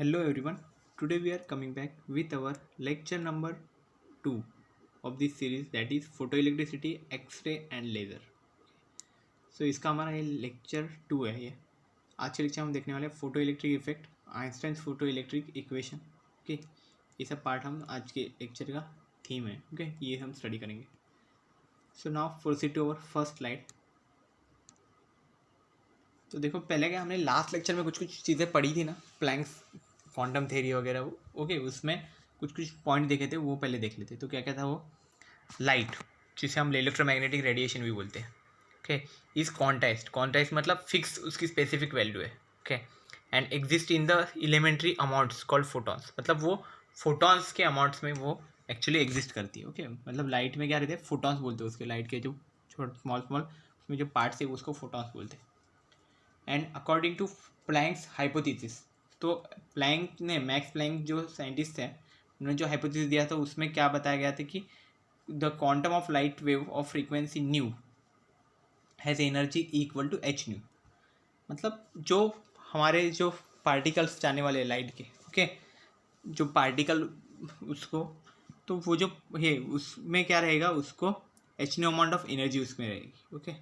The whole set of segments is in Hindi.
Hello everyone. Today we are coming back with our lecture number 2 of this series, that is photoelectricity, X-ray and laser. So इसका हमारा ये लेक्चर 2 है। ये आज के लेक्चर हम देखने वाले हैं photo electric effect, Einstein photo electric equation. Okay, ये सब पार्ट हम आज के लेक्चर का थीम है। ओके, ये हम स्टडी करेंगे। So now proceed to our first slide. तो देखो, पहले क्या हमने लास्ट लेक्चर में कुछ कुछ चीज़ें पढ़ी थी ना, प्लैंक्स क्वांटम थ्योरी वगैरह, वो ओके, उसमें कुछ कुछ पॉइंट देखे थे, वो पहले देख लेते। तो क्या क्या था वो? लाइट, जिसे हम इलेक्ट्रोमैग्नेटिक रेडिएशन भी बोलते हैं, ओके, इज क्वांटाइज्ड मतलब फिक्स, उसकी स्पेसिफिक वैल्यू है, okay, and exist in the elementary amounts called photons, मतलब वो फोटॉन्स के अमाउंट्स में वो एक्चुअली एग्जिस्ट करती है। ओके, मतलब लाइट में क्या रहते हैं? फोटॉन्स बोलते हैं उसके, लाइट के जो छोटे स्मॉल स्मॉल उसमें जो पार्ट्स है उसको फोटॉन्स बोलते हैं। And according to Planck's hypothesis, तो प्लैंक ने, मैक्स प्लैंक जो साइंटिस्ट हैं, उन्होंने जो हाइपोथेसिस दिया था उसमें क्या बताया गया था कि the quantum of light wave of frequency nu has energy equal to H nu, मतलब जो हमारे जो पार्टिकल्स जाने वाले लाइट के, ओके, जो पार्टिकल उसको, तो वो जो है उसमें क्या रहेगा, उसको H nu amount of energy उसमें रहेगी। Okay,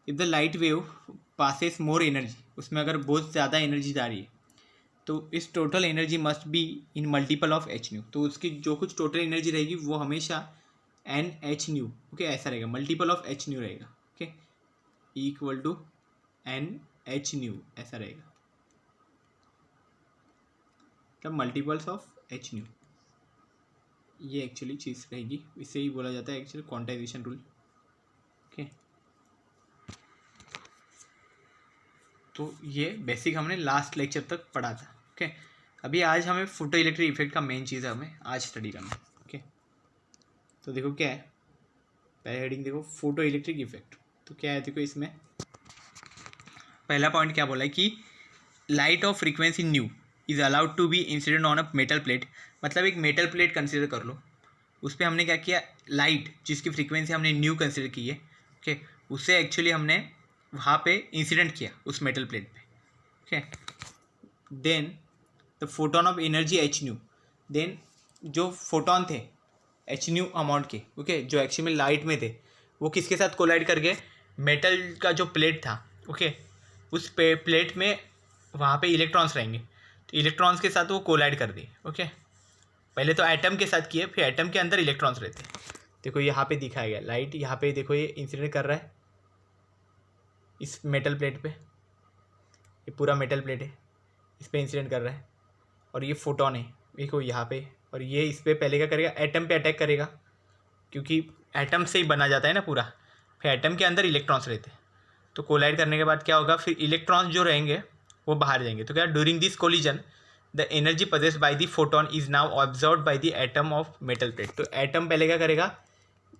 if the light wave passes more energy, उसमें अगर बहुत ज़्यादा एनर्जी जा रही है तो इस total energy must be in multiple of H new, तो उसकी जो कुछ टोटल एनर्जी रहेगी वो हमेशा एन एच न्यू, ओके, ऐसा रहेगा, मल्टीपल ऑफ एच न्यू रहेगा, okay, equal to N H nu ऐसा रहेगा, मतलब मल्टीपल्स ऑफ एच न्यू, ये एक्चुअली चीज़ रहेगी। इसे ही बोला जाता है एक्चुअली क्वांटाइजेशन रूल। ओके, तो ये बेसिक हमने लास्ट लेक्चर तक पढ़ा था। ओके, अभी आज हमें फोटो इलेक्ट्रिक इफेक्ट का मेन चीज़ है, हमें आज स्टडी करना है। ओके, तो देखो क्या है, पहले हेडिंग देखो, फोटो इलेक्ट्रिक इफेक्ट। तो क्या है, देखो इसमें पहला पॉइंट क्या बोला है कि light of frequency nu is allowed to be incident on a metal plate, मतलब एक मेटल प्लेट कंसिडर कर लो, उस पर हमने क्या किया, लाइट जिसकी फ्रीक्वेंसी हमने न्यू कंसिडर की है, ओके, उससे एक्चुअली हमने वहाँ पे इंसिडेंट किया उस मेटल प्लेट पे, okay, then the photon of energy H nu, then जो फोटोन थे एच न्यू अमाउंट के, ओके, जो एक्चुअली लाइट में थे, वो किसके साथ कोलाइड करके मेटल का जो प्लेट था, ओके, उस प्लेट में वहाँ पे इलेक्ट्रॉन्स रहेंगे, तो इलेक्ट्रॉन्स के साथ वो कोलाइड कर दिए। ओके, पहले तो एटम के साथ किए, फिर एटम के अंदर इलेक्ट्रॉन्स रहते हैं। देखो यहाँ पे दिखाया गया, लाइट यहाँ पे देखो ये इंसिडेंट कर रहा है इस मेटल प्लेट पे, ये पूरा मेटल प्लेट है, इस पर इंसिडेंट कर रहा है, और ये फोटोन है देखो यहाँ पे, और ये इस पर पहले क्या करेगा, एटम पे अटैक करेगा, क्योंकि एटम से ही बना जाता है ना पूरा, फिर एटम के अंदर इलेक्ट्रॉन्स रहते हैं, तो कोलाइड करने के बाद क्या होगा, फिर इलेक्ट्रॉन्स जो रहेंगे वो बाहर जाएंगे। तो क्या, during this collision the energy possessed by the photon is now observed by the atom of metal plate, तो एटम पहले क्या करेगा,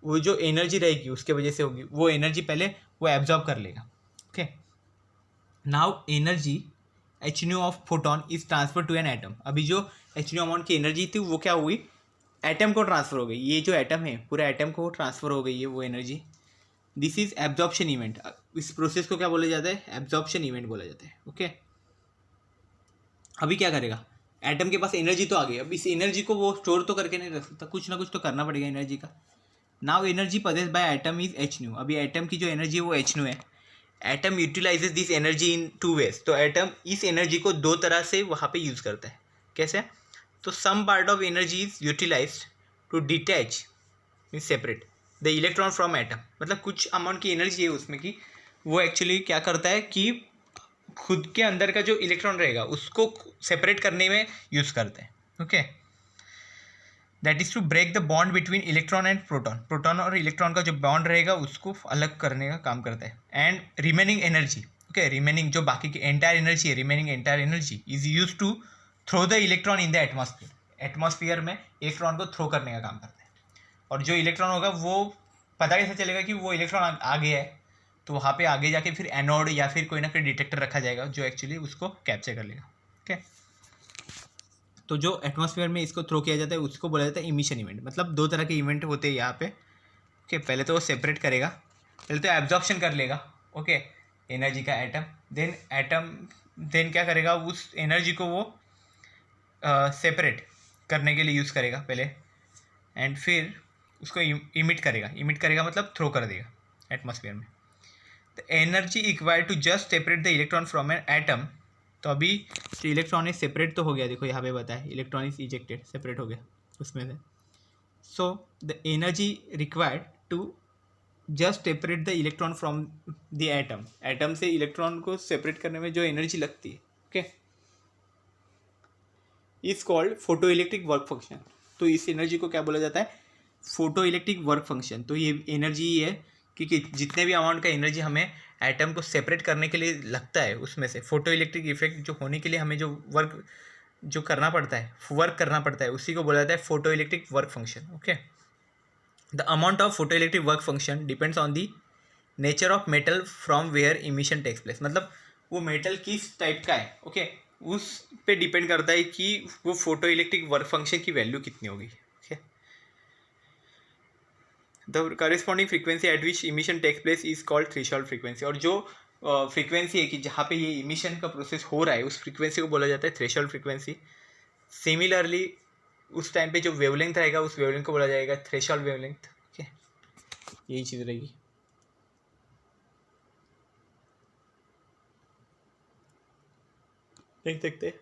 वो जो एनर्जी रहेगी उसके वजह से होगी, वो एनर्जी पहले वो एब्जॉर्ब कर लेगा। Okay, now energy H nu of photon is transfer to an atom, अभी जो एच न्यू अमाउंट की एनर्जी थी वो क्या हुई, एटम को ट्रांसफर हो गई, ये जो एटम है पूरा एटम को ट्रांसफर हो गई है वो energy. This is absorption event, इस प्रोसेस को क्या बोला जाता है, एब्जॉर्प्शन इवेंट बोला जाता है। ओके, अभी क्या करेगा, एटम के पास एनर्जी तो आ गई, अब इस एनर्जी को वो स्टोर तो करके नहीं रख सकता, कुछ ना कुछ तो करना पड़ेगा एनर्जी का। Now energy possessed by atom is h nu, अभी एटम की जो एनर्जी है वो एच न्यू है। Atom utilizes this energy in two ways, तो एटम इस एनर्जी को दो तरह से वहाँ पे यूज़ करता है। कैसे, तो some part of energy is utilize to detach mean separate the electron from atom, मतलब कुछ अमाउंट की एनर्जी है उसमें कि वो एक्चुअली क्या करता है कि खुद के अंदर का जो इलेक्ट्रॉन रहेगा उसको सेपरेट करने में यूज़ करते हैं। Okay, that is to break the bond between electron and proton, proton और इलेक्ट्रॉन का जो बॉन्ड रहेगा उसको अलग करने का काम करता है। And remaining energy, okay, remaining जो बाकी की एंटायर एनर्जी है, remaining entire energy is use to throw the electron in the atmosphere, atmosphere में इलेक्ट्रॉन को थ्रो करने का काम करता है। और जो इलेक्ट्रॉन होगा वो पता कैसे चलेगा कि वो इलेक्ट्रॉन आ गया है, तो वहाँ पे आगे जाके फिर एनोड या फिर कोई ना कोई डिटेक्टर रखा जाएगा जो एक्चुअली उसको कैप्चर कर लेगा। ओके, तो जो एटमॉस्फेयर में इसको थ्रो किया जाता है उसको बोला जाता है इमिशन इवेंट, मतलब दो तरह के इवेंट होते हैं यहाँ पे। ओके, पहले तो वो सेपरेट करेगा, पहले तो एब्जॉर्प्शन कर लेगा, ओके, एनर्जी का एटम, देन क्या करेगा, उस एनर्जी को वो सेपरेट करने के लिए यूज़ करेगा पहले, एंड फिर उसको इमिट करेगा मतलब थ्रो कर देगा एटमॉस्फेयर में। The energy required to just separate the electron from an atom, तो अभी जो इलेक्ट्रॉन इज सेपरेट तो हो गया, देखो यहाँ पे बताया इलेक्ट्रॉन इज इजेक्टेड, सेपरेट हो गया उसमें से। So the energy required to just separate the electron from the atom, atom से इलेक्ट्रॉन को सेपरेट करने में जो एनर्जी लगती है, okay, is called photo electric work function. तो इस एनर्जी को क्या बोला जाता है? Photo electric work function. तो ये एनर्जी ही है क्योंकि जितने भी अमाउंट का एनर्जी हमें एटम को सेपरेट करने के लिए लगता है, उसमें से फोटो इलेक्ट्रिक इफेक्ट जो होने के लिए हमें जो करना पड़ता है, वर्क करना पड़ता है, उसी को बोला जाता है photo electric work function. Okay, the amount of photo electric work function depends on the nature of metal from where emission takes place, मतलब वो मेटल किस टाइप का है, ओके, उस पे डिपेंड करता है कि वो फोटो इलेक्ट्रिक वर्क फंक्शन की वैल्यू कितनी होगी। Okay, the corresponding frequency at which emission takes place is called threshold frequency, और जो फ्रीक्वेंसी है कि जहाँ पे ये इमिशन का प्रोसेस हो रहा है उस फ्रीक्वेंसी को बोला जाता है थ्रेशोल्ड फ्रीक्वेंसी। सिमिलरली उस टाइम पे जो वेवलेंथ रहेगा उस वेवलेंथ को बोला जाएगा थ्रेशोल्ड वेवलेंथ। ओके, यही चीज़ रहेगी। देख सकते हैं,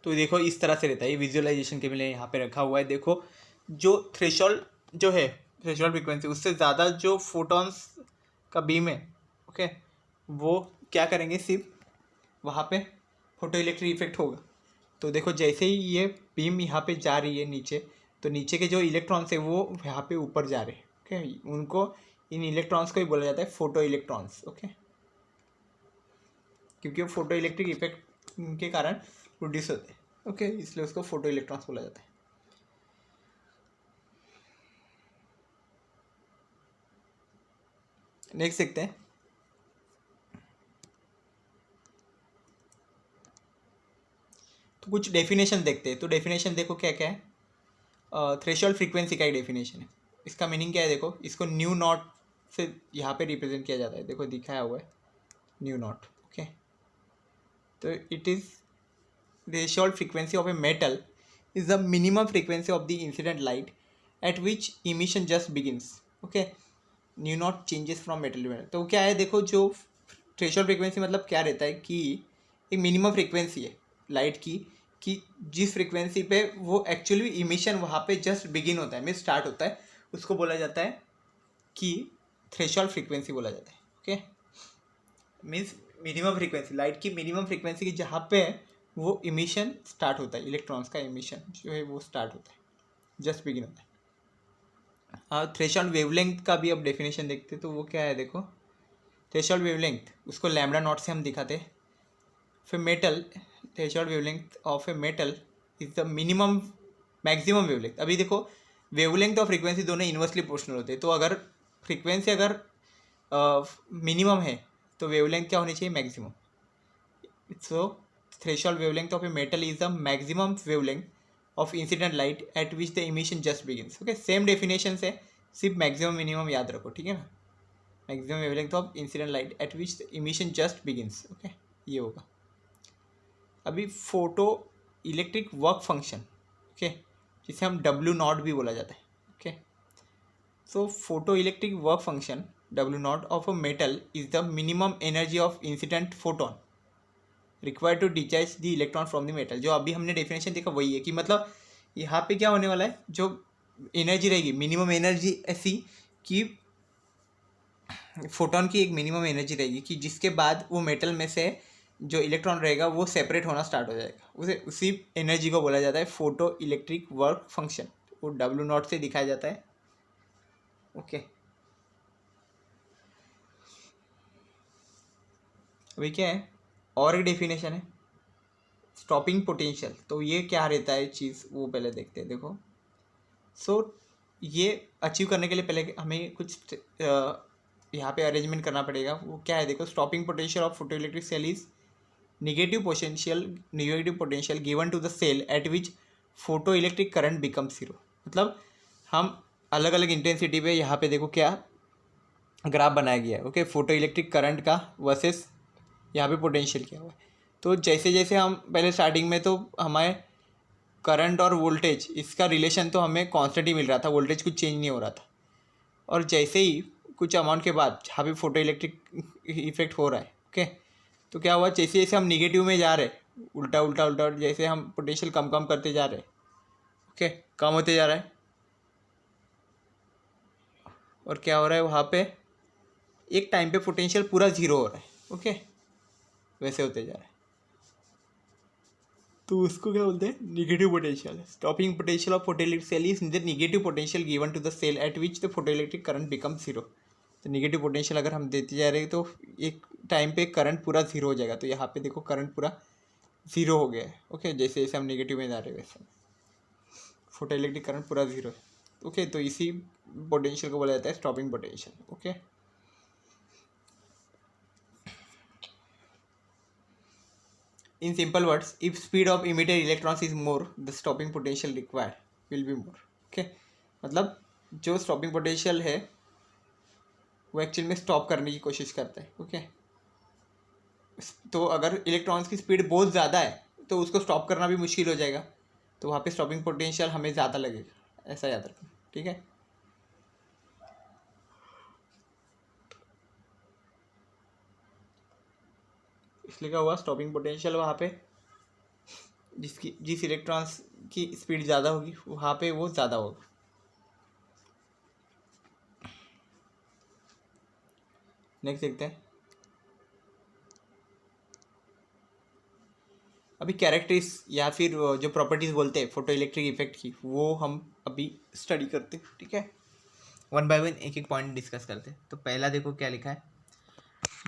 तो देखो इस तरह से रहता है, ये विजुअलाइजेशन के लिए यहाँ पे रखा हुआ है। देखो जो थ्रेशोल्ड जो है, थ्रेशोल्ड फ्रीक्वेंसी, उससे ज़्यादा जो फोटॉन्स का बीम है, ओके, वो क्या करेंगे, सिर्फ वहाँ पे फोटो इलेक्ट्रिक इफेक्ट होगा। तो देखो जैसे ही ये बीम यहाँ पे जा रही है नीचे, तो नीचे के जो इलेक्ट्रॉन्स है वो यहाँ पे ऊपर जा रहे हैं। ओके, उनको, इन इलेक्ट्रॉन्स को ही बोला जाता है फोटो इलेक्ट्रॉन्स। ओके, क्योंकि वो फोटो इलेक्ट्रिक इफेक्ट के कारण प्रोड्यूस होते हैं। ओके, इसलिए उसको फोटो इलेक्ट्रॉन्स बोला जाता है। नेक्स्ट देखते हैं, तो कुछ डेफिनेशन देखते हैं। तो डेफिनेशन देखो क्या क्या है। थ्रेशोल्ड फ्रीक्वेंसी का ही डेफिनेशन है। इसका मीनिंग क्या है, देखो इसको न्यू नॉट से यहाँ पे रिप्रेजेंट किया जाता है, देखो दिखाया हुआ है न्यू नॉट। ओके, तो it is threshold frequency of a metal is the minimum frequency of the incident light at which emission just begins. Okay, nu naught changes from metal to metal. तो क्या है, देखो जो थ्रेशोल्ड फ्रीक्वेंसी मतलब क्या रहता है कि एक मिनिमम फ्रीक्वेंसी है लाइट की, कि जिस फ्रीक्वेंसी पे वो एक्चुअली इमिशन वहाँ पे जस्ट बिगिन होता है, मीन स्टार्ट होता है, उसको बोला जाता है कि थ्रेशोल्ड फ्रीक्वेंसी बोला जाता है। Okay, means minimum frequency, light की मिनिमम फ्रीक्वेंसी की जहाँ पे वो इमिशन स्टार्ट होता है, इलेक्ट्रॉन्स का इमिशन जो है वो स्टार्ट होता है, जस्ट बिगिन होता है। थ्रेशोल्ड वेवलेंथ का भी अब डेफिनेशन देखते हैं, तो वो क्या है, देखो थ्रेशोल्ड वेवलेंथ उसको लैम्डा नॉट से हम दिखाते हैं। फिर metal, threshold wavelength of a metal is the minimum maximum wavelength. अभी देखो वेवलेंथ और फ्रीक्वेंसी दोनों इन्वर्सली प्रोपोर्शनल होते हैं, तो अगर फ्रीक्वेंसी अगर मिनिमम है तो वेवलेंथ क्या होनी चाहिए, maximum. So threshold wavelength of a metal is the maximum wavelength of incident light at which the emission just begins. Okay, same definition से, सिर्फ मैक्सिमम मिनिमम याद रखो, ठीक है ना। Maximum wavelength of incident light at which the emission just begins. Okay, ये होगा। अभी photo electric work function, okay, जिसे हम डब्ल्यू नॉट भी बोला जाता है। Okay, so photo electric work function W naught of a metal is the minimum energy of incident photon required to discharge the electron from the metal. जो अभी हमने डेफिनेशन देखा वही है, कि मतलब यहाँ पे क्या होने वाला है, जो एनर्जी रहेगी मिनिमम एनर्जी ऐसी कि फोटोन की एक मिनिमम एनर्जी रहेगी कि जिसके बाद वो मेटल में से जो इलेक्ट्रॉन रहेगा वो सेपरेट होना स्टार्ट हो जाएगा, उसी एनर्जी को बोला जाता है फोटो इलेक्ट्रिक वर्क फंक्शन। वो डब्ल्यू नॉट से दिखाया जाता है। ओके, अभी क्या है, और एक डेफिनेशन है स्टॉपिंग पोटेंशियल। तो ये क्या रहता है चीज़, वो पहले देखते हैं। देखो ये अचीव करने के लिए पहले हमें कुछ यहाँ पे अरेंजमेंट करना पड़ेगा। वो क्या है, देखो stopping potential of photo electric cell is negative potential given to the cell at which photo electric current become zero. मतलब हम अलग अलग इंटेंसिटी पे यहाँ पे देखो क्या ग्राफ बनाया गया है। ओके, फोटो इलेक्ट्रिक करंट का वर्सेस यहाँ पे पोटेंशियल क्या हुआ है। तो जैसे जैसे हम पहले स्टार्टिंग में तो हमारे करंट और वोल्टेज इसका रिलेशन तो हमें कांस्टेंट ही मिल रहा था, वोल्टेज कुछ चेंज नहीं हो रहा था। और जैसे ही कुछ अमाउंट के बाद जहाँ पे फोटो इलेक्ट्रिक इफेक्ट हो रहा है, ओके, तो क्या हुआ, जैसे जैसे हम निगेटिव में जा रहे हैं, उल्टा उल्टा उल्टा, जैसे हम पोटेंशियल कम कम करते जा रहे हैं, ओके, कम होते जा रहा है। और क्या हो रहा है वहाँ पे, एक टाइम पे पोटेंशियल पूरा ज़ीरो हो रहा है, ओके, वैसे होते जा रहा है। तो उसको क्या बोलते हैं, negative potential. Stopping potential of photoelectric cell is the negative potential given to the cell at which the photoelectric current become zero. तो निगेटिव पोटेंशियल अगर हम देते जा रहे हैं तो एक टाइम पे करंट पूरा जीरो हो जाएगा। तो यहाँ पे देखो करंट पूरा जीरो हो गया है, ओके, जैसे जैसे हम निगेटिव में जा रहे हैं वैसे फोटोइलेक्ट्रिक करंट पूरा जीरो है, ओके। तो इसी पोटेंशियल को बोला जाता है stopping potential, okay. In simple words, if speed of emitted electrons is more, the stopping potential required will be more. Okay, मतलब जो stopping potential है वो एक्चुअल में स्टॉप करने की कोशिश करता है, ओके। तो अगर इलेक्ट्रॉन्स की स्पीड बहुत ज़्यादा है तो उसको स्टॉप करना भी मुश्किल हो जाएगा, तो वहाँ पे स्टॉपिंग पोटेंशियल हमें ज़्यादा लगेगा, ऐसा याद रखना, ठीक है। इसलिए क्या हुआ, स्टॉपिंग पोटेंशियल वहाँ पे जिस इलेक्ट्रॉन्स की स्पीड ज़्यादा होगी वहाँ पे वो ज़्यादा होगा। नेक्स्ट देखते हैं। अभी कैरेक्टरिस या फिर जो प्रॉपर्टीज़ बोलते हैं फोटो इलेक्ट्रिक इफेक्ट की, वो हम अभी स्टडी करते हैं, ठीक है। वन बाय वन एक एक पॉइंट डिस्कस करते हैं। तो पहला देखो क्या लिखा है,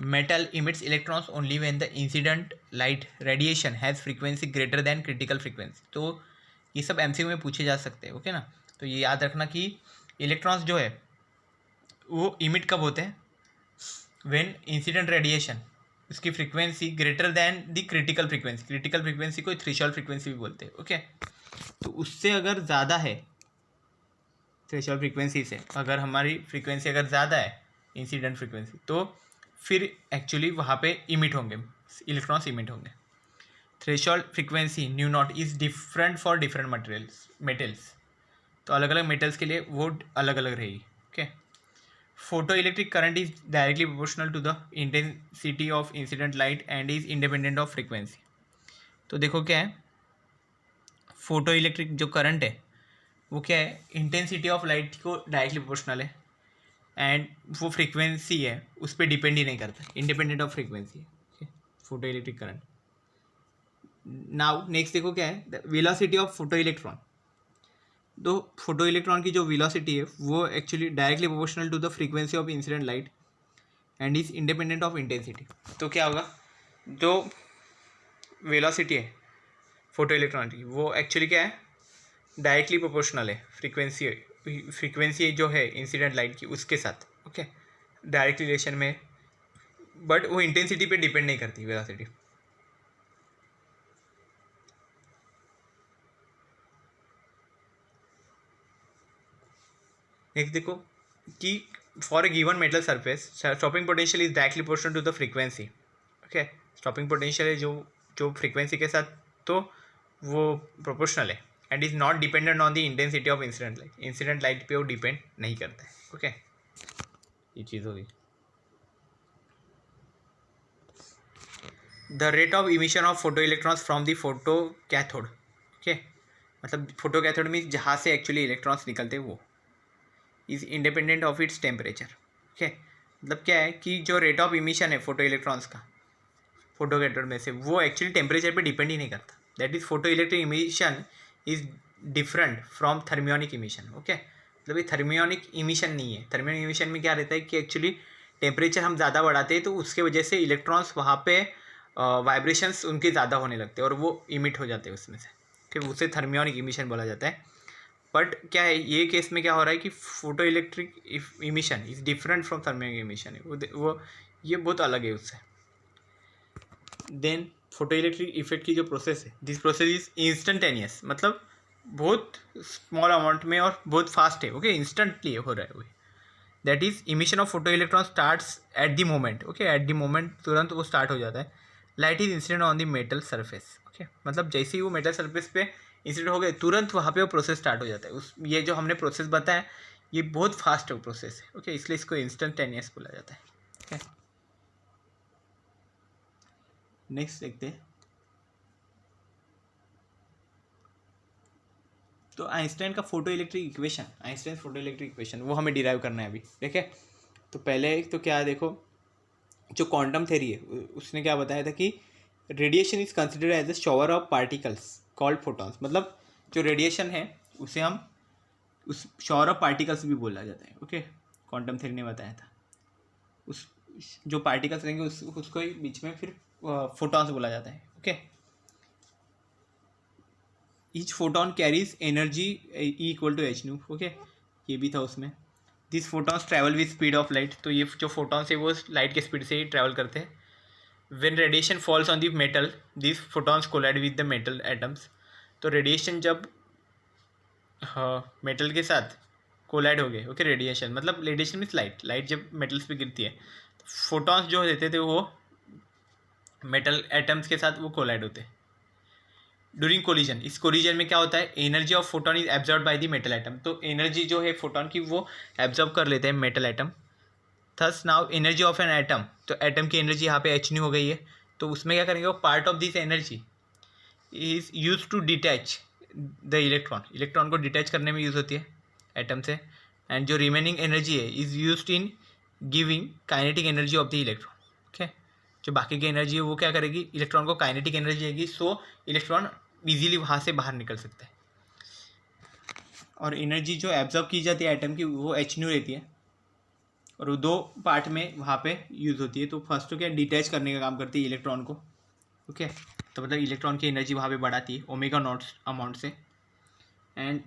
metal emits electrons only when the incident light radiation has frequency greater than critical frequency. तो ये सब एमसीक्यू में पूछे जा सकते हैं, ओके ना। तो ये याद रखना कि इलेक्ट्रॉन्स जो है वो इमिट कब होते हैं, व्हेन इंसिडेंट रेडिएशन उसकी frequency greater than the critical frequency. Critical frequency को थ्रेशोल्ड फ्रीक्वेंसी भी बोलते हैं, ओके। तो उससे अगर ज़्यादा है, थ्रेशोल्ड फ्रीक्वेंसी से अगर हमारी फ्रीक्वेंसी अगर ज़्यादा है इंसिडेंट फ्रीक्वेंसी, तो फिर एक्चुअली वहाँ पे इमिट होंगे, इलेक्ट्रॉन्स इमिट होंगे। Threshold frequency new not is different for different metals. तो अलग अलग मेटल्स के लिए वो अलग अलग रहेगी, okay. Photo electric current is directly proportional to the intensity of incident light and is independent of frequency. तो देखो क्या है, फोटो इलेक्ट्रिक जो करंट है वो क्या है, इंटेंसिटी ऑफ लाइट को डायरेक्टली प्रोपोर्शनल है एंड वो फ्रीक्वेंसी है उस पर डिपेंड ही नहीं करता, इंडिपेंडेंट ऑफ फ्रीक्वेंसी है photo electric current. Now next देखो क्या है, the velocity of photo electron. तो फोटो इलेक्ट्रॉन की जो वेलोसिटी है वो actually directly proportional to the frequency of incident light and is independent of intensity. तो क्या होगा, जो वेलोसिटी है फोटो इलेक्ट्रॉन की वो एक्चुअली क्या है, डायरेक्टली प्रोपोर्शनल है फ्रीक्वेंसी जो है इंसिडेंट लाइट की उसके साथ, ओके, डायरेक्ट रिलेशन में, बट वो इंटेंसिटी पे डिपेंड नहीं करती वेलोसिटी। नेक्स्ट देखो कि for a given metal surface stopping potential is directly proportional to the frequency, okay. Stopping potential है जो फ्रीक्वेंसी के साथ, तो वो प्रोपोर्शनल है and is not dependent on the intensity of incident light. Incident light पे वो डिपेंड नहीं करता है, ओके। ये चीज़ होगी। The rate of emission of photo electrons from the photo cathode, okay, मतलब फोटो कैथोड में जहाँ से एक्चुअली इलेक्ट्रॉन्स निकलते हैं वो is independent of its temperature, okay. मतलब क्या है कि जो रेट ऑफ इमिशन है फोटो इलेक्ट्रॉन्स का फोटो कैथोड में से वो एक्चुअली टेम्परेचर पे डिपेंड ही नहीं करता। That is photo electric emission is different from thermionic emission, okay. मतलब ये थर्मियोनिक इमिशन नहीं है। थर्मियोनिक इमिशन में क्या रहता है कि एक्चुअली टेम्परेचर हम ज़्यादा बढ़ाते हैं तो उसके वजह से इलेक्ट्रॉन्स वहाँ पे वाइब्रेशंस उनके ज़्यादा होने लगते हैं और वो इमिट हो जाते हैं उसमें से, ठीक, उसे थर्मियोनिक इमिशन बोला जाता है। बट क्या है, ये केस में क्या हो रहा है कि photo electric emission is different from thermionic emission, वो ये बहुत अलग है उससे। देन फोटो इलेक्ट्रिक इफेक्ट की जो प्रोसेस है, दिस प्रोसेस इज इंस्टेंटेनियस, मतलब बहुत स्मॉल अमाउंट में और बहुत फास्ट है, ओके, इंस्टेंटली हो रहा है वही। That is emission of photo electron starts at the moment, okay, at the moment तुरंत वो स्टार्ट हो जाता है light is incident on the metal surface. Okay, मतलब जैसे ही वो मेटल सरफेस पे इंसिडेंट हो गए तुरंत वहाँ पे वो प्रोसेस स्टार्ट हो जाता है। उस ये जो हमने प्रोसेस बताया ये बहुत फास्ट है प्रोसेस है। ओके, इसलिए इसको इंस्टेंटेनियस बोला जाता है। ओके, नेक्स्ट देखते हैं। तो आइंस्टाइन का photo electric equation, Einstein photo electric equation वो हमें डिराइव करना है अभी। ठीक है, तो पहले तो क्या है, देखो जो क्वांटम थ्योरी है उसने क्या बताया था कि radiation is considered as a shower of particles called photons. मतलब जो रेडिएशन है उसे हम उस शॉवर ऑफ पार्टिकल्स भी बोला जाता है। ओके, क्वांटम थ्योरी ने बताया था उस जो पार्टिकल्स रहेंगे उसको ही बीच में फिर फोटॉन्स बोला जाता है। Okay, each photon carries energy equal to H nu. Okay, ये भी था उसमें। This photons travel with speed of light. तो ये जो फोटॉन्स है वो लाइट के स्पीड से ही ट्रैवल करते हैं। When radiation falls on the metal this photons collide with the metal atoms. तो रेडिएशन जब मेटल के साथ कोलाइड हो गए, ओके, रेडिएशन मतलब रेडिएशन मीन्स लाइट, लाइट जब मेटल्स पे गिरती है तो फोटॉन्स जो देते थे वो मेटल एटम्स के साथ वो कोलाइड होते हैं ड्यूरिंग कोलिजन। इस कोलिजन में क्या होता है, energy of photon is absorb by the metal atom. तो एनर्जी जो है फोटोन की वो एब्जॉर्ब कर लेते हैं metal atom. Thus now energy of N atom, तो एटम की एनर्जी यहाँ पे एच न्यू हो गई है। तो उसमें क्या करेंगे, वो part of this energy is use to detach the electron. Electron को डिटैच करने में यूज़ होती है एटम से। एंड जो रिमेनिंग एनर्जी है is use in giving kinetic energy of the electron. Okay, जो बाकी की एनर्जी है वो क्या करेगी, इलेक्ट्रॉन को काइनेटिक एनर्जी देगी, सो इलेक्ट्रॉन इजीली वहाँ से बाहर निकल सकता है। और एनर्जी जो एब्जॉर्ब की जाती है एटम की वो एच न्यू रहती है और वो दो पार्ट में वहाँ पे यूज़ होती है। तो फर्स्ट तो क्या डिटैच करने का काम करती है इलेक्ट्रॉन को। ओके, तो मतलब इलेक्ट्रॉन की एनर्जी वहाँ पे बढ़ाती है ओमेगा नॉट अमाउंट से। एंड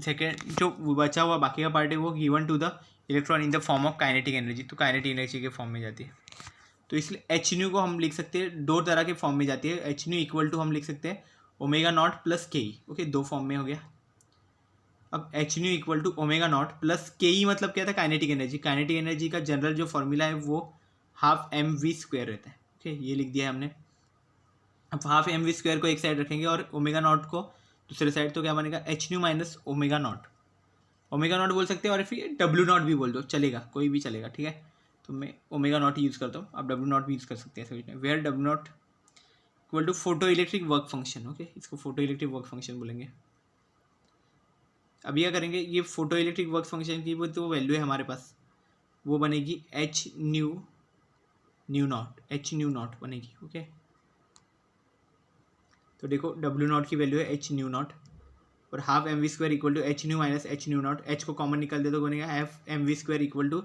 सेकेंड जो बचा हुआ बाकी का पार्ट है वो given to the electron in the form of kinetic energy. तो काइनेटिक एनर्जी के फॉर्म में जाती है। तो इसलिए एच न्यू को हम लिख सकते हैं दो तरह के फॉर्म में जाती है। एच न्यू इक्वल टू हम लिख सकते हैं ओमेगा नॉट प्लस के ई। ओके, दो फॉर्म में हो गया। अब h nu equal to omega naught plus K E मतलब क्या था, काइनेटिक एनर्जी। काइनेटिक एनर्जी का जनरल जो फॉर्मूला है वो हाफ एम वी स्क्वायर रहता है। ओके, ये लिख दिया है हमने। अब हाफ एम वी स्क्वायर को एक साइड रखेंगे और ओमेगा नॉट को दूसरे साइड, तो क्या बनेगा H nu minus omega naught. Omega naught बोल सकते हैं और फिर डब्ल्यू नॉट भी बोल दो, चलेगा, कोई भी चलेगा। ठीक है, तो मैं ओमेगा नॉट यूज़ करता हूँ, आप डब्ल्यू नॉट भी यूज़ कर सकते हैं सभी में। Where W naught equal to photo electric work function. Okay, इसको फोटो इलेक्ट्रिक वर्क फंक्शन बोलेंगे। अब यह करेंगे, ये फोटो इलेक्ट्रिक वर्क फंक्शन की वो तो वैल्यू है हमारे पास, वो बनेगी h nu naught, h nu naught बनेगी। ओके, तो देखो डब्ल्यू नॉट की वैल्यू है एच न्यू नॉट और half M we square equal to H nu minus h nu naught. H को कॉमन निकाल दे तो बनेगा half M we square equal to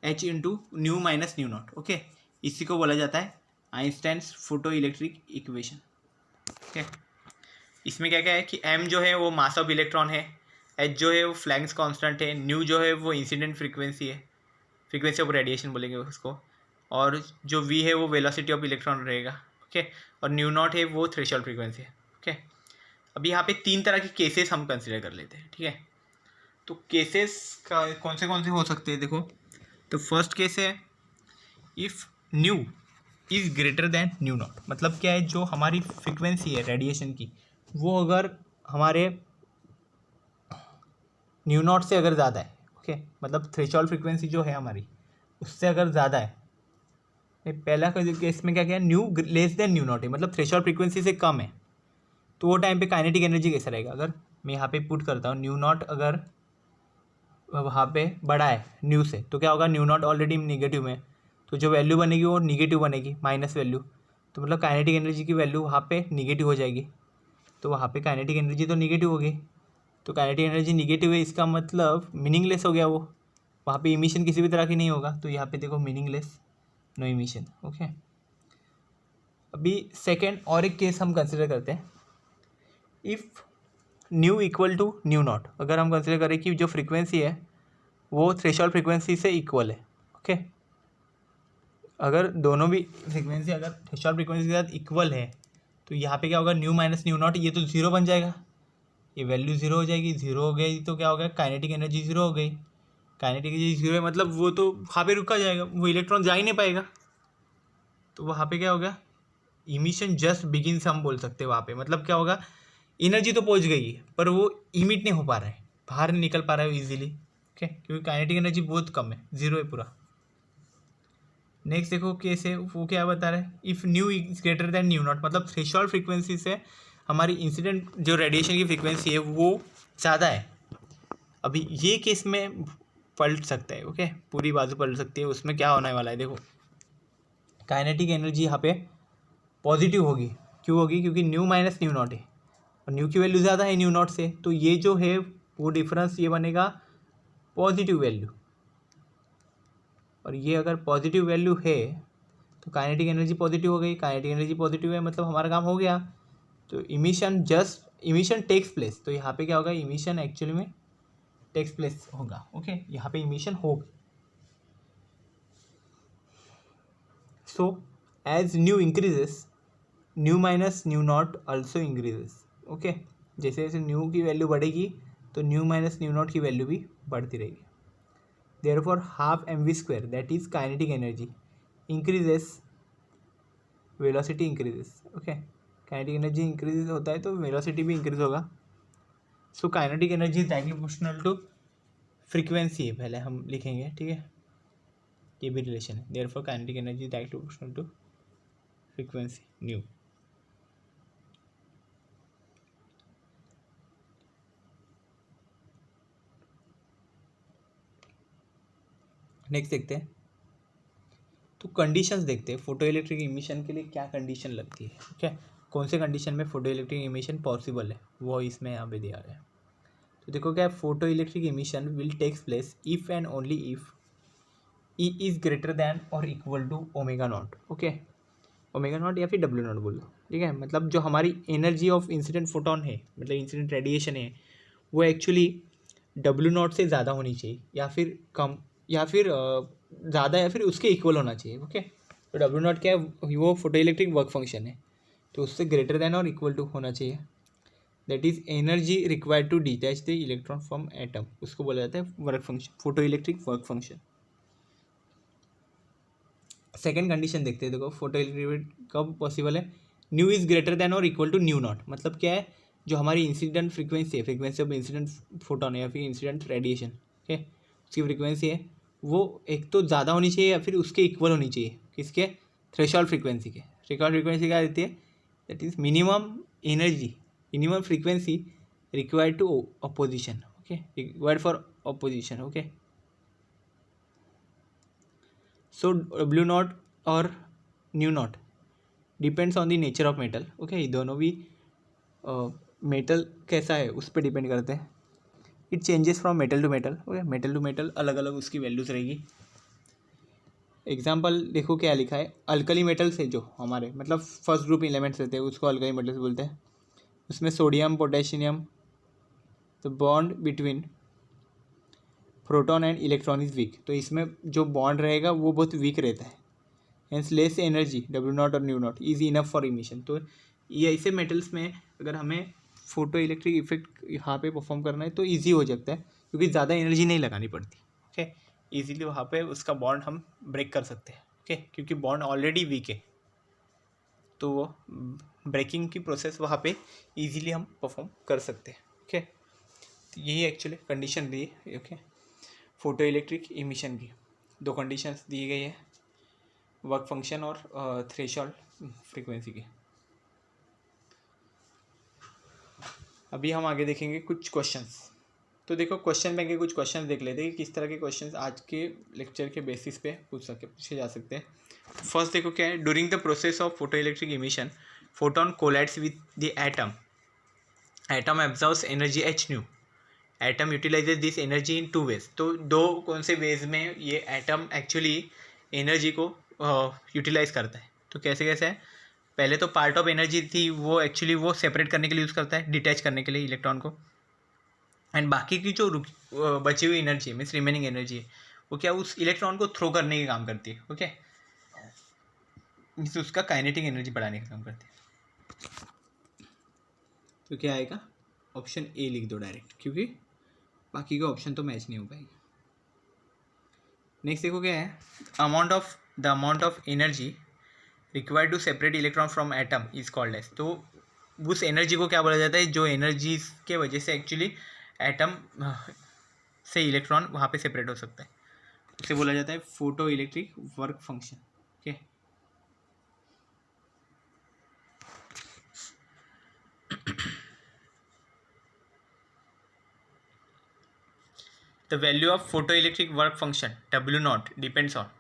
H into nu minus nu naught. Okay, इसी को बोला जाता है Einstein's photo electric equation. Okay, इसमें क्या क्या है कि एम जो है वो मास ऑफ इलेक्ट्रॉन है, एच जो है वो फ्लैंक्स कांस्टेंट है, न्यू जो है वो इंसिडेंट फ्रीक्वेंसी है, फ्रीक्वेंसी ऑफ रेडिएशन बोलेंगे उसको, और जो वी है वो वेलोसिटी ऑफ इलेक्ट्रॉन रहेगा। ओके, और न्यू नॉट है वो थ्रेशोल्ड फ्रीक्वेंसी है। ओके, अभी यहाँ पे तीन तरह के केसेस हम कंसिडर कर लेते हैं। ठीक है, तो केसेस का कौन से हो सकते हैं, देखो। तो फर्स्ट केस है if new is greater than nu naught. मतलब क्या है, जो हमारी फ्रीक्वेंसी है रेडिएशन की वो अगर हमारे न्यू नॉट से अगर ज़्यादा है, ओके, मतलब थ्रेशोल्ड फ्रीक्वेंसी जो है हमारी उससे अगर ज़्यादा है। पहला केस में क्या क्या है, new less than nu not है, मतलब थ्रेशोल्ड फ्रीक्वेंसी से कम है। तो वो टाइम पे काइनेटिक एनर्जी कैसा रहेगा, अगर मैं यहाँ पे पुट करता हूँ न्यू नॉट अगर वहाँ पे बड़ा है न्यू से, तो क्या होगा, न्यू नॉट ऑलरेडी निगेटिव में, तो जो वैल्यू बनेगी वो निगेटिव बनेगी, माइनस वैल्यू। तो मतलब काइनेटिक एनर्जी की वैल्यू वहाँ पे निगेटिव हो जाएगी। तो वहाँ पे काइनेटिक एनर्जी तो निगेटिव हो गई। तो काइनेटिक एनर्जी निगेटिव है, इसका मतलब मीनिंगलेस हो गया वो, वहाँ पे इमिशन किसी भी तरह की नहीं होगा। तो यहाँ पे देखो मीनिंगलेस, नो इमिशन। ओके, अभी सेकेंड और एक केस हम कंसिडर करते हैं। If nu equal to nu naught, अगर हम कंसिडर करें कि जो फ्रीक्वेंसी है वो थ्रेशोल्ड फ्रीक्वेंसी से इक्वल है। ओके, अगर दोनों भी फ्रीक्वेंसी अगर थ्रेशोल्ड फ्रीक्वेंसी के साथ इक्वल है तो यहाँ पे क्या होगा, न्यू माइनस न्यू नॉट, ये तो ज़ीरो बन जाएगा, ये वैल्यू ज़ीरो हो जाएगी। ज़ीरो हो गई तो क्या हो गया, काइनेटिक एनर्जी ज़ीरो हो गई। काइनेटिक एनर्जी ज़ीरो है मतलब वो तो वहाँ पे रुका जाएगा, वो इलेक्ट्रॉन जा ही नहीं पाएगा। तो वहाँ पे क्या हो गया, इमिशन जस्ट बिगिन्स हम बोल सकते हैं वहाँ पे, मतलब क्या होगा, एनर्जी तो पहुँच गई है पर वो इमिट नहीं हो पा रहा है, बाहर नहीं निकल पा रहा है इजीली, ओके, क्योंकि काइनेटिक एनर्जी बहुत कम है, जीरो है पूरा। नेक्स्ट देखो कैसे, वो क्या बता रहा है, if new is greater than nu naught, मतलब थ्रेशोल्ड फ्रीक्वेंसी से हमारी इंसिडेंट जो रेडिएशन की फ्रीक्वेंसी है वो ज़्यादा है। अभी ये केस में पलट सकता है, ओके, पूरी बाजू पलट सकती है। उसमें क्या होने वाला है देखो, काइनेटिक एनर्जी यहाँ पे पॉजिटिव होगी। क्यों होगी? क्योंकि न्यू माइनस न्यू नॉट है और न्यू की वैल्यू ज़्यादा है न्यू नॉट से, तो ये जो है वो डिफरेंस ये बनेगा पॉजिटिव वैल्यू। और ये अगर पॉजिटिव वैल्यू है तो काइनेटिक एनर्जी पॉजिटिव हो गई, काइनेटिक एनर्जी पॉजिटिव है मतलब हमारा काम हो गया। तो इमिशन टेक्स प्लेस, तो यहाँ पे क्या होगा, इमिशन एक्चुअली में टेक्स प्लेस होगा, ओके, यहाँ पे इमिशन होगा। So as nu increases, nu minus nu naught also increases, okay, जैसे जैसे न्यू की वैल्यू बढ़ेगी तो न्यू माइनस न्यू नॉट की वैल्यू भी बढ़ती रहेगी। Therefore half mv square that is kinetic energy increases, velocity increases, okay, kinetic energy increase होता है तो वेलोसिटी भी इंक्रीज होगा। So kinetic energy is directly proportional to frequency है, पहले हम लिखेंगे, ठीक है, ये भी रिलेशन है। Therefore kinetic energy is directly proportional to frequency nu. Next देखते हैं, तो कंडीशंस देखते हैं फोटो इलेक्ट्रिक इमिशन के लिए क्या कंडीशन लगती है, ठीक है, कौन से कंडीशन में फोटो इलेक्ट्रिक इमिशन पॉसिबल है वो इसमें यहाँ पे दिया गया है। तो देखो क्या, photo electric emission will takes place if and only if E is greater than और equal to omega naught, okay, omega naught या फिर डब्ल्यू नॉट बोल दो, ठीक है, मतलब जो हमारी एनर्जी ऑफ इंसिडेंट फोटोन है, मतलब इंसिडेंट रेडिएशन है, वो एक्चुअली डब्ल्यू नॉट से ज़्यादा होनी चाहिए या फिर कम, या फिर ज़्यादा या फिर उसके इक्वल होना चाहिए, ओके। तो डब्ल्यू नॉट क्या है, वो फोटो इलेक्ट्रिक वर्क फंक्शन है, तो उससे ग्रेटर देन और इक्वल टू होना चाहिए। That is energy required to detach the electron from atom, उसको बोला जाता है work function, photo electric work function. Second condition देखते हैं, देखो फोटो इलेक्ट्रिक कब पॉसिबल है, न्यू इज़ ग्रेटर देन और इक्वल टू न्यू नॉट, मतलब क्या है, जो हमारी इंसिडेंट फ्रीक्वेंसी है, फ्रीक्वेंसी ऑफ इंसिडेंट फोटोन या फिर इंसिडेंट रेडिएशन, ओके, उसकी फ्रीक्वेंसी है वो एक तो ज़्यादा होनी चाहिए या फिर उसके इक्वल होनी चाहिए, किसके, थ्रेशोल्ड फ्रीक्वेंसी के। थ्रेशोल्ड फ्रीक्वेंसी क्या देती है, that is minimum energy, minimum frequency required to अपोजिशन, ओके, रिक्वायर्ड फॉर अपोजिशन, ओके। सो डब्ल्यू नॉट और nu naught depends on the nature of metal, okay, ये दोनों भी मेटल कैसा है उस पर डिपेंड करते हैं। It changes from metal to metal, okay, metal to metal अलग अलग उसकी वैल्यूज रहेगी। एग्जाम्पल देखो क्या लिखा है, अल्कली मेटल्स है जो हमारे, मतलब फर्स्ट ग्रुप एलिमेंट्स रहते हैं उसको अल्कली मेटल्स बोलते हैं। उसमें sodium potassium, the bond between proton and electron is weak, तो इसमें जो बॉन्ड रहेगा वो बहुत वीक रहता है, hence less energy W naught और nu naught is enough for emission. तो ये ऐसे मेटल्स में अगर हमें फोटो इलेक्ट्रिक इफेक्ट यहाँ पे परफॉर्म करना है तो ईजी हो जाता है, क्योंकि ज़्यादा एनर्जी नहीं लगानी पड़ती, ओके, ईजिली वहाँ पे उसका बॉन्ड हम ब्रेक कर सकते हैं, ओके, क्योंकि बॉन्ड ऑलरेडी वीक है, तो वो ब्रेकिंग की प्रोसेस वहाँ पे ईजिली हम परफॉर्म कर सकते हैं, ओके। तो यही एक्चुअली कंडीशन दी है, ओके, फोटो इलेक्ट्रिक इमिशन की दो कंडीशंस दी गई है, वर्क फंक्शन और थ्रेशोल्ड फ्रीक्वेंसी की। अभी हम आगे देखेंगे कुछ क्वेश्चंस। तो देखो क्वेश्चन बैंक के कुछ क्वेश्चन देख लेते हैं कि किस तरह के क्वेश्चंस आज के लेक्चर के बेसिस पे पूछे जा सकते हैं। फर्स्ट देखो क्या है, during the process of photo electric emission photon collides with the atom, atom absorbs energy H nu, atom utilizes this energy in two ways. तो दो कौन से वेज में ये एटम एक्चुअली एनर्जी को यूटिलाइज करता है, तो कैसे कैसे है, पहले तो पार्ट ऑफ एनर्जी थी वो एक्चुअली वो सेपरेट करने के लिए यूज़ करता है, डिटैच करने के लिए इलेक्ट्रॉन को, एंड बाकी की जो बची हुई एनर्जी है, मीन्स रिमेनिंग एनर्जी है, वो क्या उस इलेक्ट्रॉन को थ्रो करने के काम करती है, ओके, मीन्स उसका काइनेटिक एनर्जी बढ़ाने का काम करती है। तो क्या आएगा, ऑप्शन ए लिख दो डायरेक्ट, क्योंकि बाकी का ऑप्शन तो मैच नहीं हो पाएगी। नेक्स्ट देखो क्या है, the amount of energy required to separate electron from atom is called as. तो उस एनर्जी को क्या बोला जाता है जो एनर्जीज के वजह से एक्चुअली एटम से इलेक्ट्रॉन वहाँ पे सेपरेट हो सकता है, उसे बोला जाता है photo electric work function. Okay, the value of photo electric work function W not depends on.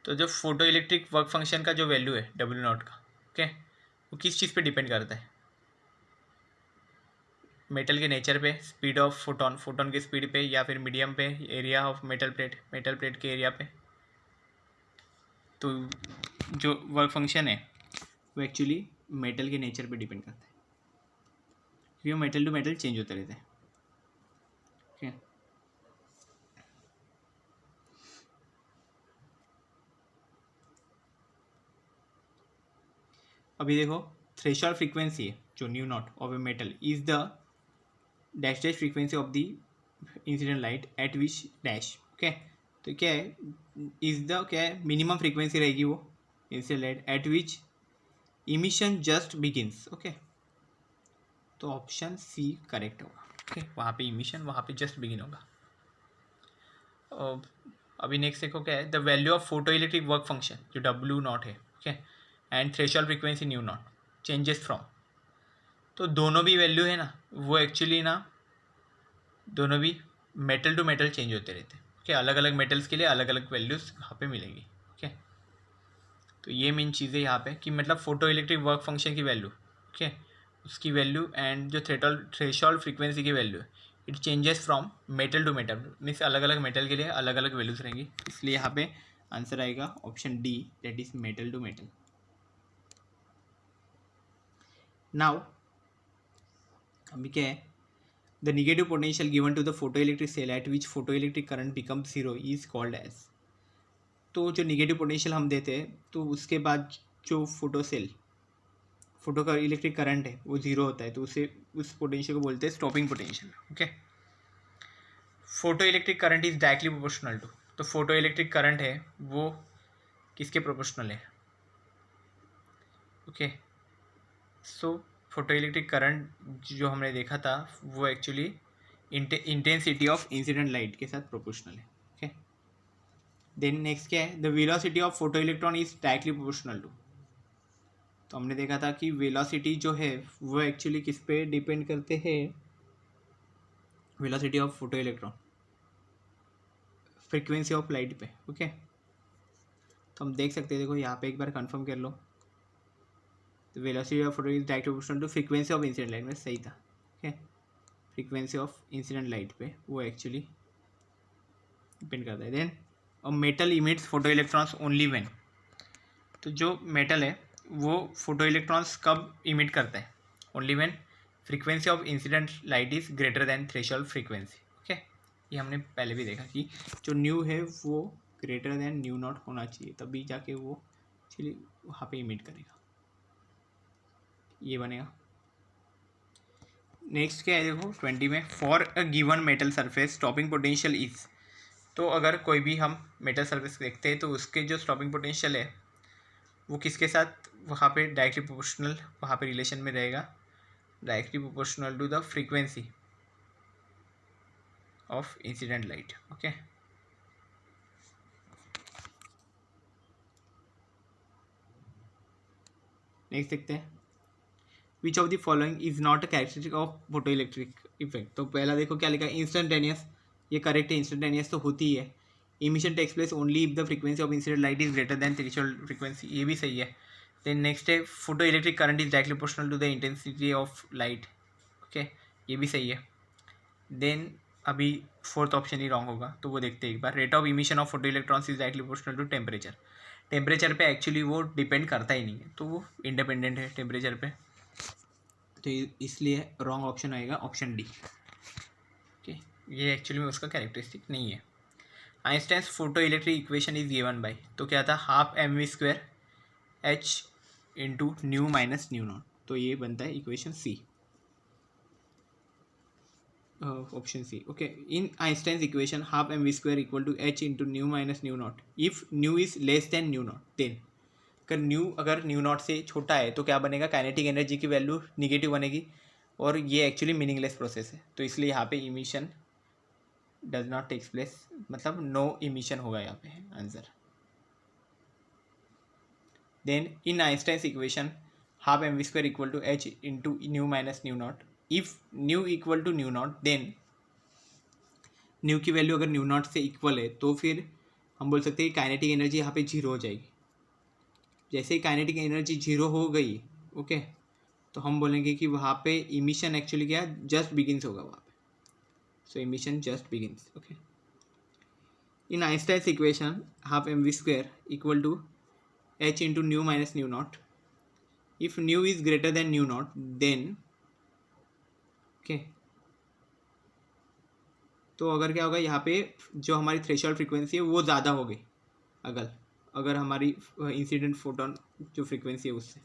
तो जो फोटो इलेक्ट्रिक वर्क फंक्शन का जो वैल्यू है डब्ल्यू नॉट का, ओके, वो किस चीज़ पे डिपेंड करता है? मेटल के नेचर पे, स्पीड ऑफ फोटोन, फोटोन की स्पीड पे, या फिर मीडियम पे, area of metal plate, metal plate के एरिया पे। तो जो वर्क फंक्शन है वो एक्चुअली मेटल के नेचर पे डिपेंड करता है, क्योंकि वो मेटल टू मेटल चेंज होते रहते हैं। ओके, अभी देखो थ्रेशोल्ड फ्रीक्वेंसी है जो new not of a metal is the dash dash frequency of the incident light at which dash. Okay, तो क्या है, इज द क्या है मिनिमम फ्रीक्वेंसी रहेगी वो incident light at which emission just begins. Okay, तो ऑप्शन सी करेक्ट होगा। ओके, वहाँ पे इमिशन, वहाँ पे जस्ट बिगिन होगा। अभी नेक्स्ट देखो क्या है, the value of photo electric work function जो डब्ल्यू नॉट है, okay, and threshold frequency new naught changes from. तो दोनों भी वैल्यू है ना, वो एक्चुअली ना दोनों भी मेटल टू मेटल चेंज होते रहते हैं। ओके, अलग अलग मेटल्स के लिए अलग अलग वैल्यूज़ यहाँ पे मिलेंगी। ओके, तो ये मेन चीज़ है यहाँ पे कि मतलब फोटो इलेक्ट्रिक वर्क फंक्शन की वैल्यू, ओके, उसकी वैल्यू एंड जो थ्रेशोल्ड फ्रीक्वेंसी की value, it changes from metal to metal, means अलग अलग मेटल के लिए अलग अलग वैल्यूज रहेंगी। इसलिए यहाँ पे आंसर आएगा option D, that is metal to metal. Now अभी क्या है, the negative potential given to the photo electric cell at which photo electric current become zero is called as. तो जो नेगेटिव पोटेंशियल हम देते हैं तो उसके बाद जो फोटो का इलेक्ट्रिक करंट है वो जीरो होता है, तो उसे उस पोटेंशियल को बोलते हैं stopping potential. Okay, photo electric current is directly proportional to, तो फोटो इलेक्ट्रिक करंट है वो किसके प्रोपोर्शनल है? Okay, so photo electric current जो हमने देखा था वो actually intensity of incident light के साथ प्रोपोर्शनल है। ओके, देन नेक्स्ट क्या है, the velocity of photo electron is directly proportional to. तो हमने देखा था कि वेलोसिटी जो है वो एक्चुअली किस पे डिपेंड करते हैं, velocity of photo electron frequency of light पे। ओके, तो हम देख सकते हैं, देखो यहाँ पे एक बार कंफर्म कर लो, तो velocity of photo is directly proportional to frequency of incident light में, सही था। Okay, frequency of incident light पे वो एक्चुअली डिपेंड करता है। Then a metal emits photo electrons only when, तो जो मेटल है वो फोटो इलेक्ट्रॉन्स कब इमिट करता है? Only when frequency of incident light is greater than threshold frequency. Okay, ये हमने पहले भी देखा कि जो न्यू है वो ग्रेटर देन न्यू नॉट होना चाहिए, तभी जाके वो एक्चुअली वहाँ पे इमिट करेगा, ये बनेगा। नेक्स्ट क्या है देखो 20 में, for a given metal surface stopping potential is. तो अगर कोई भी हम मेटल सरफेस देखते हैं तो उसके जो स्टॉपिंग पोटेंशियल है वो किसके साथ वहाँ पे डायरेक्टली प्रोपोर्शनल वहाँ पे रिलेशन में रहेगा, directly proportional to the frequency of incident light. Okay, next देखते हैं, which of the following is not a characteristic of photo electric effect. तो पहला देखो क्या लिखा है, इंस्टेंटेनियस, ये करेक्ट है, इंस्टेंटेनियस तो होती ही है। Emission takes place only if the frequency of incident light is greater than threshold frequency, ये भी सही है। देन नेक्स्ट है, photo electric current is directly proportional to the intensity of light. Okay, ये भी सही है। देन अभी फोर्थ ऑप्शन ही रॉन्ग होगा, तो वो देखते हैं एक बार, rate of emission of photo electrons is directly proportional to temperature. Temperature पे एक्चुअली वो डिपेंड करता ही नहीं है, तो वो इंडिपेंडेंट है टेम्परेचर पे, तो इसलिए रॉन्ग ऑप्शन आएगा ऑप्शन डी। ओके, ये एक्चुअली में उसका कैरेक्टरिस्टिक नहीं है। Einstein's photo electric equation is given by, तो क्या था, half M we square H into nu minus nu naught, तो ये बनता है equation C, option C. Okay, in Einstein's equation half M we square equal to H into nu minus nu naught, if nu is less than nu naught then. अगर न्यू नॉट से छोटा है तो क्या बनेगा, काइनेटिक एनर्जी की वैल्यू निगेटिव बनेगी, और ये एक्चुअली मीनिंगलेस प्रोसेस है, तो इसलिए यहाँ पे emission does not takes place, मतलब नो इमिशन होगा यहाँ पे answer. Then in Einstein's equation half M we square equal to H into nu minus nu naught, if nu equal to nu naught then nu की वैल्यू अगर न्यू नॉट से इक्वल है तो फिर हम बोल सकते हैं कि काइनेटिक एनर्जी यहाँ पे जीरो हो जाएगी। जैसे ही काइनेटिक एनर्जी जीरो हो गई, ओके, तो हम बोलेंगे कि वहाँ पे इमिशन एक्चुअली क्या जस्ट बिगिंस होगा वहाँ पे, so emission just begins, okay. In Einstein's equation half M we square equal to H into nu minus nu naught, if nu is greater than nu naught then, okay, तो अगर क्या होगा यहाँ पे जो हमारी थ्रेशोल्ड फ्रीक्वेंसी है वो ज़्यादा हो गई, अगर हमारी इंसिडेंट फोटोन जो फ्रीक्वेंसी है उससे,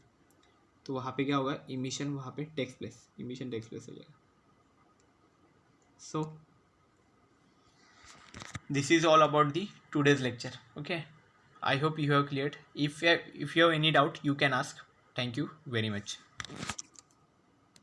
तो वहाँ पे क्या होगा, इमिशन वहाँ पे टेक्स प्लेस हो जाएगा। So this is all about the today's lecture, okay. I hope you have cleared. If you have any doubt, you can ask. Thank you very much.